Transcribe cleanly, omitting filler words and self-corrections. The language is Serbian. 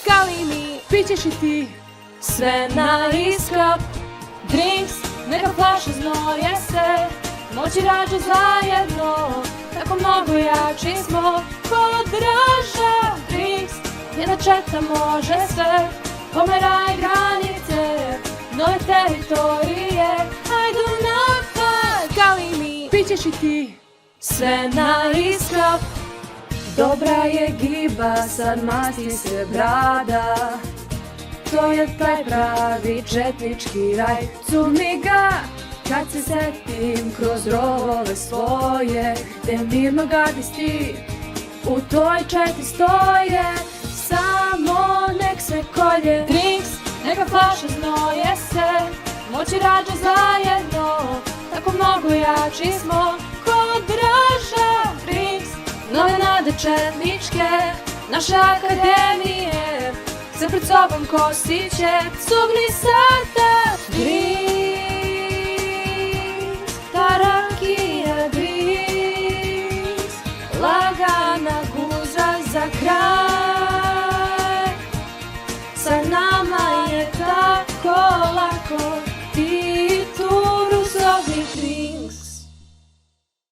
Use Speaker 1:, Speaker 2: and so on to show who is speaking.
Speaker 1: kao i mi, pićeš i ti, sve na iskap. Drinks, neka flaša znoje se, moći rađu zajedno, tako mnogo jači smo, podraža. Drinks, jedna četa može sve, pomeraj granice, nove teritorije, hajdu napad, kao i mi, pićeš i ti, sve na iskap. Dobra je giba, sad masti se brada, to je taj pravi četnički raj. Cumi ga, kad se setim kroz rovove svoje, gde mirno gardisti u toj četi stoje, samo nek se kolje. Drinks, neka flaša znoje se, moći rađa zajedno, tako mnogo jači smo, ko draža. Drinks, nove nade četničke, naše akademije, sve pred sobom kostiće, cugni sada. Drinks.